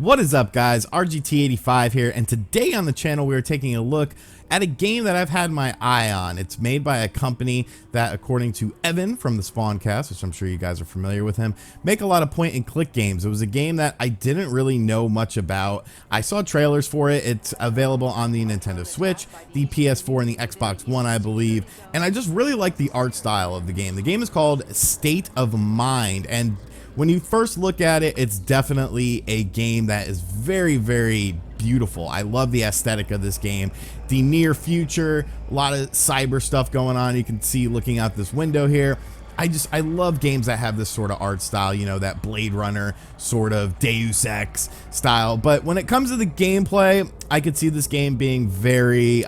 What is up, guys? RGT85 here, and today on the channel we are taking a look at a game that I've had my eye on. It's made by a company that, according to Evan from the Spawncast, which I'm sure you guys are familiar with him, make a lot of point-and-click games. It was a game that I didn't really know much about. I saw trailers for it. It's available on the Nintendo Switch, the PS4, and the Xbox One, I believe, and I just really like the art style of the game. The game is called State of Mind, and when you first look at it, it's definitely a game that is very, very beautiful. I love the aesthetic of this game. The near future, a lot of cyber stuff going on. You can see looking out this window here. I love games that have this sort of art style, you know, that Blade Runner sort of Deus Ex style. But when it comes to the gameplay, I could see this game being very,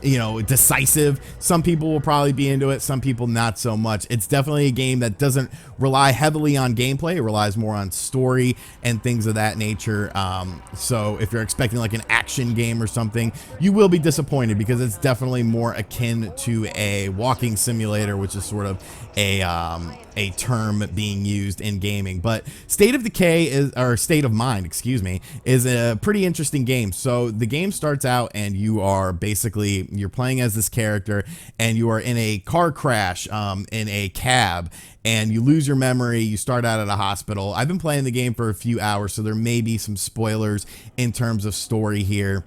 you know, decisive. Some people will probably be into it, some people not so much. It's definitely a game that doesn't rely heavily on gameplay. It relies more on story and things of that nature. So if you're expecting like an action game or something, you will be disappointed because it's definitely more akin to a walking simulator, which is sort of a term being used in gaming. But State of Decay is, or State of Mind, excuse me, is a pretty interesting game. So the game starts out and you are basically, you're playing as this character and you are in a car crash in a cab, and you lose your memory. You start out at a hospital. I've been playing the game for a few hours, so there may be some spoilers in terms of story here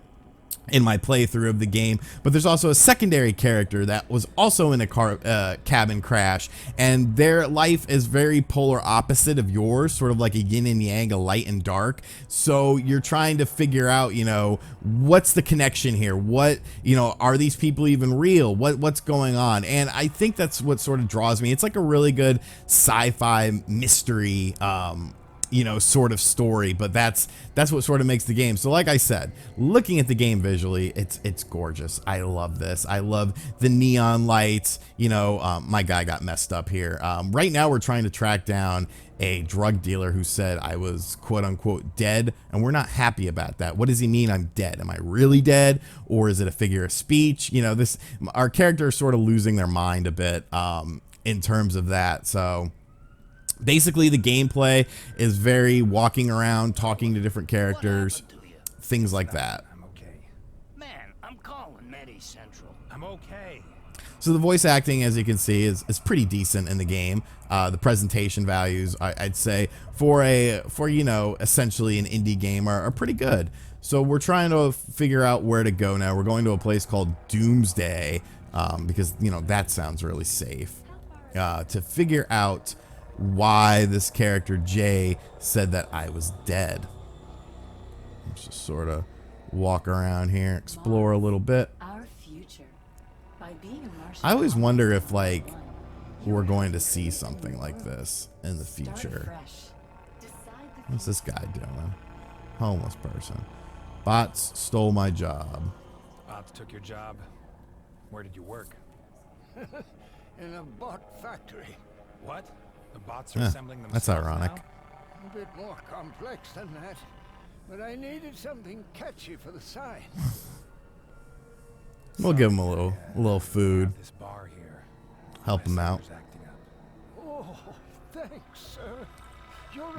in my playthrough of the game, but there's also a secondary character that was also in a cabin crash, and their life is very polar opposite of yours, sort of like a yin and yang, a light and dark. So you're trying to figure out, you know, what's the connection here? What, you know, are these people even real? What's going on? And I think that's what sort of draws me. It's like a really good sci-fi mystery you know, sort of story, but that's what sort of makes the game. So like I said, looking at the game visually, it's gorgeous. I love this. I love the neon lights. You know, my guy got messed up here. Right now we're trying to track down a drug dealer who said I was quote unquote dead, and we're not happy about that. What does he mean I'm dead? Am I really dead, or is it a figure of speech? You know, our character is sort of losing their mind a bit in terms of that. So basically, the gameplay is very walking around, talking to different characters, things like that. I'm okay. Man, I'm calling Medi Central. I'm okay. So the voice acting, as you can see, is pretty decent in the game. The presentation values, I'd say, for you know, essentially an indie game are pretty good. So we're trying to figure out where to go now. We're going to a place called Doomsday because, you know, that sounds really safe. To figure out why this character Jay said that I was dead. Let's just sort of walk around here, explore a little bit. Our future. By being a Martian, I always wonder if like we're going to see something like this in the future. What's this guy doing? Homeless person. Bots stole my job. Bots took your job. Where did you work? In a bot factory. What? The bots are assembling themselves. That's ironic. Now? A bit more complex than that. But I needed something catchy for the side. We'll give him a little food. This bar here. Help him out. Acting up. Oh, thanks, sir.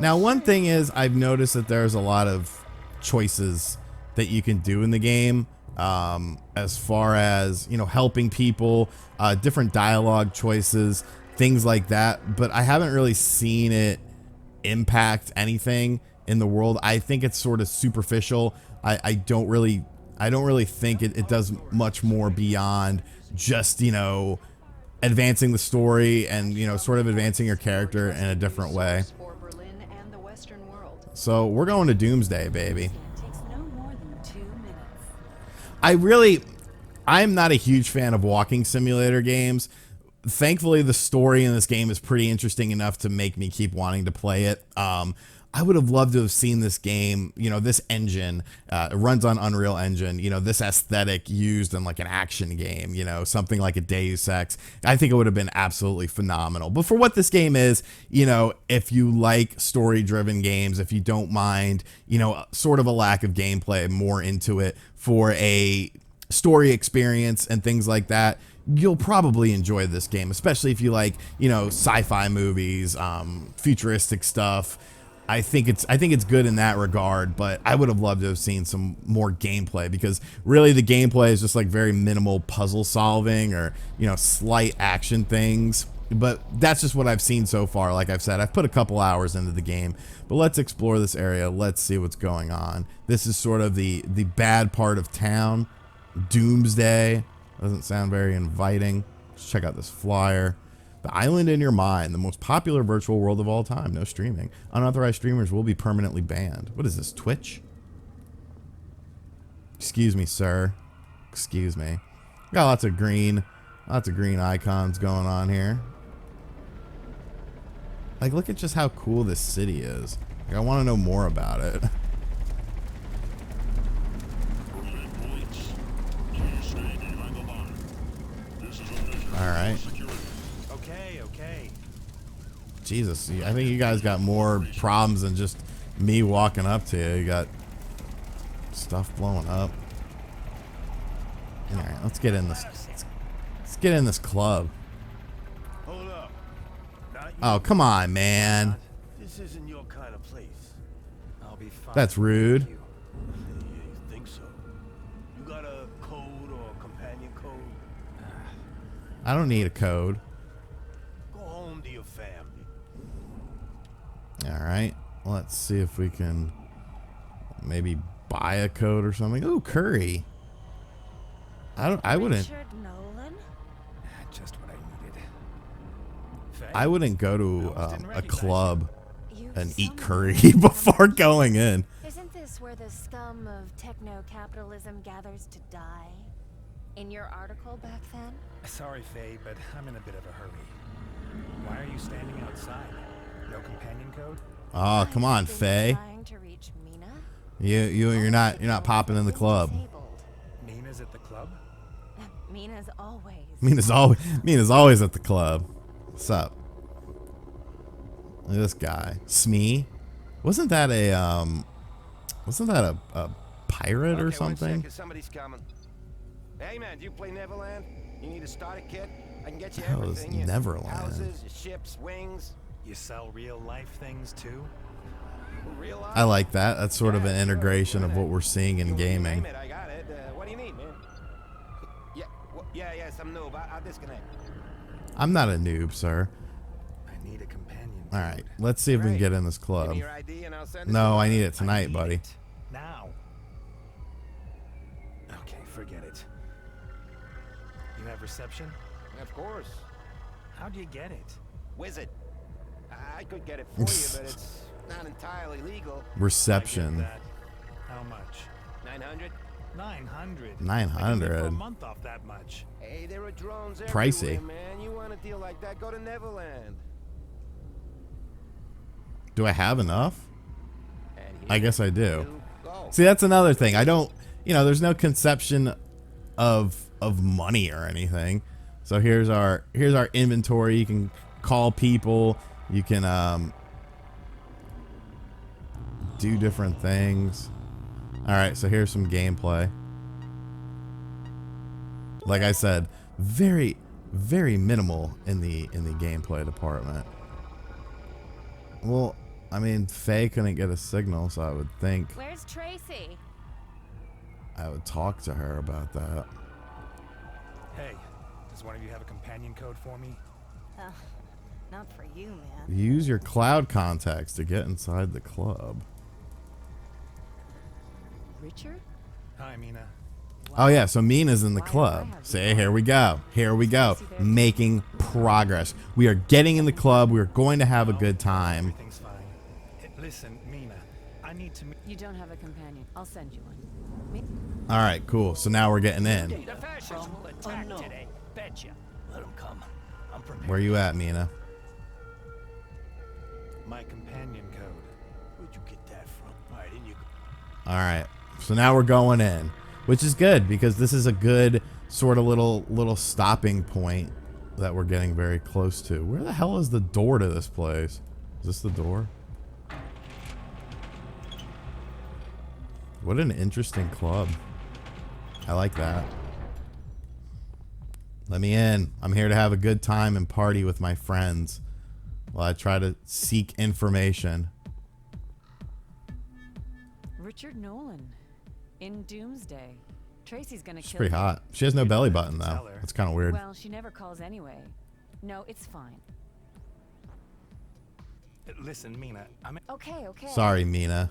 Now, one thing is I've noticed that there's a lot of choices that you can do in the game, as far as, you know, helping people, different dialogue choices, things like that, but I haven't really seen it impact anything in the world. I think it's sort of superficial. I don't really think it does much more beyond just, you know, advancing the story and, you know, sort of advancing your character in a different way. So we're going to Doomsday, baby. I'm not a huge fan of walking simulator games. Thankfully, the story in this game is pretty interesting enough to make me keep wanting to play it. I would have loved to have seen this game, you know, this engine, it runs on Unreal Engine, you know, this aesthetic used in like an action game, you know, something like a Deus Ex. I think it would have been absolutely phenomenal. But for what this game is, you know, if you like story-driven games, if you don't mind, you know, sort of a lack of gameplay, more into it for a story experience and things like that, you'll probably enjoy this game, especially if you like, you know, sci-fi movies, futuristic stuff. I think it's good in that regard, but I would have loved to have seen some more gameplay, because really the gameplay is just like very minimal puzzle solving or, you know, slight action things. But that's just what I've seen so far. Like I've said, I've put a couple hours into the game, but let's explore this area. Let's see what's going on. This is sort of the bad part of town. Doomsday. Doesn't sound very inviting. Let's check out this flyer. The island in your mind, the most popular virtual world of all time. No streaming. Unauthorized streamers will be permanently banned. What is this, Twitch? Excuse me, sir. Excuse me. Got lots of green icons going on here. Like, look at just how cool this city is. Like, I want to know more about it. All right. Okay. Jesus, I think you guys got more problems than just me walking up to you. You got stuff blowing up. All right, let's get in this. Let's get in this club. Hold up. Oh, come on, man. This isn't your kind of place. I'll be fine. That's rude. You think so? You got a code or a companion code? I don't need a code. Go home to your family. All right, let's see if we can maybe buy a code or something. Ooh, curry. I wouldn't. Richard Nolan? Just what I needed. I wouldn't go to a club You and eat someone curry who- before going in. Isn't this where the scum of techno-capitalism gathers to die? In your article back then? Sorry, Faye, but I'm in a bit of a hurry. Why are you standing outside? No companion code? Oh, come on, I've been Faye. Trying to reach Mina? You're not popping in the club. Nina's at the club? Mina's always. Mina's always at the club. What's up? Look at this guy, Smee. Wasn't that a pirate or something? Somebody's coming. Hey man, do you play Neverland? You need a starter kit? I can get you The hell is everything. Neverland? Houses, your ships, wings. You sell real life things too? Real life. I like that. That's sort of an integration of what we're seeing in You gaming. name it, I got it. What do you need, man? Yeah, some noob. I'll disconnect. I'm not a noob, sir. I need a companion. All right, let's see if we can get in this Give club. me your ID and I'll send it. No, to I you. need it tonight, buddy. Now. Okay, forget it. You have reception? Of course. How'd you get it? Wizard. I could get it for you, but it's not entirely legal. I Reception. get that. How much? 900. 900. I can live 900. for a month off that much. Hey, there are drones Pricey. everywhere, man. You want a deal like that? Go to Neverland. Do I have enough? And I here guess I do. you go. See, that's another thing. I don't, there's no conception of money or anything. So here's our inventory. You can call people. You can do different things. All right, so here's some gameplay. Like I said, very, very minimal in the gameplay department. Well, I mean, Faye couldn't get a signal, so I would think Where's Tracy? I would talk to her about that. Hey, does one of you have a companion code for me? Not for you, man. Use your cloud contacts to get inside the club. Richard? Hi, Mina. Oh yeah, so Mina's in the Why do club. I have See, you? here we go. Here we go. Making progress. We are getting in the club. We are going to have a good time. Everything's fine. Hey, listen, Mina, I need to meet. You don't have a companion. I'll send you one. All right, cool. So now we're getting in. The fascists will attack today. Betcha. Let them come. I'm prepared. Where you at, Mina? My companion code. Where'd you get that from? Why didn't you? All right. So now we're going in, which is good because this is a good sort of little stopping point that we're getting very close to. Where the hell is the door to this place? Is this the door? What an interesting club. I like that. Let me in. I'm here to have a good time and party with my friends while I try to seek information. Richard Nolan in Doomsday. Tracy's gonna She's kill pretty you. hot. She has no belly button though. Tell her. That's kind of weird. Well, she never calls anyway. No, it's fine. Listen, Mina, Okay, okay. Sorry, Mina.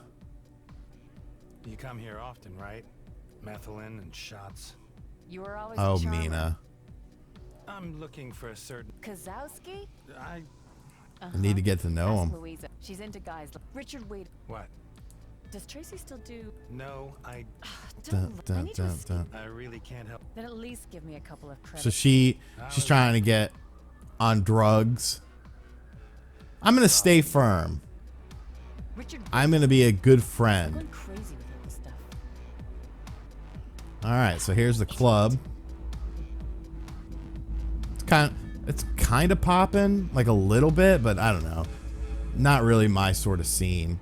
you come here often, right? Methylene and shots. You were always Oh, a charmer. Mina. I'm looking for a certain... Kozowski? I... I need to get to know Ask him. Louisa. She's into guys. Richard, wait. What? Does Tracy still do? No, I Don't. I need to escape. I really can't help. Then at least give me a couple of credits. So she's trying to get on drugs. I'm gonna stay firm. Richard, I'm gonna be a good I'm friend. going crazy with all this stuff. All right, so here's the club. It's kind of popping, like a little bit, but I don't know. Not really my sort of scene.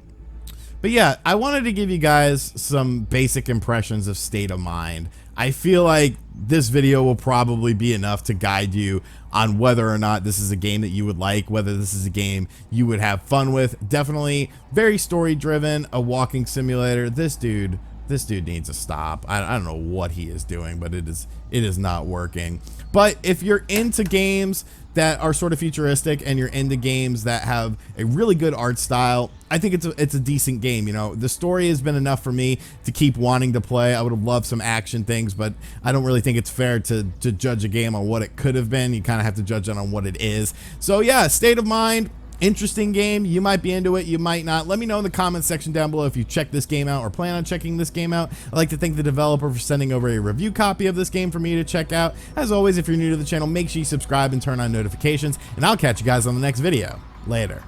But yeah, I wanted to give you guys some basic impressions of State of Mind. I feel like this video will probably be enough to guide you on whether or not this is a game that you would like, whether this is a game you would have fun with. Definitely very story driven, a walking simulator. This dude needs to stop. I don't know what he is doing, but it is not working. But if you're into games that are sort of futuristic and you're into games that have a really good art style, I think it's a decent game. You know, the story has been enough for me to keep wanting to play. I would have loved some action things, but I don't really think it's fair to judge a game on what it could have been. You kind of have to judge it on what it is. So yeah, State of Mind. Interesting game. You might be into it, you might not. Let me know in the comments section down below if you checked this game out or plan on checking this game out. I'd like to thank the developer for sending over a review copy of this game for me to check out. As always, if you're new to the channel, make sure you subscribe and turn on notifications, and I'll catch you guys on the next video. Later.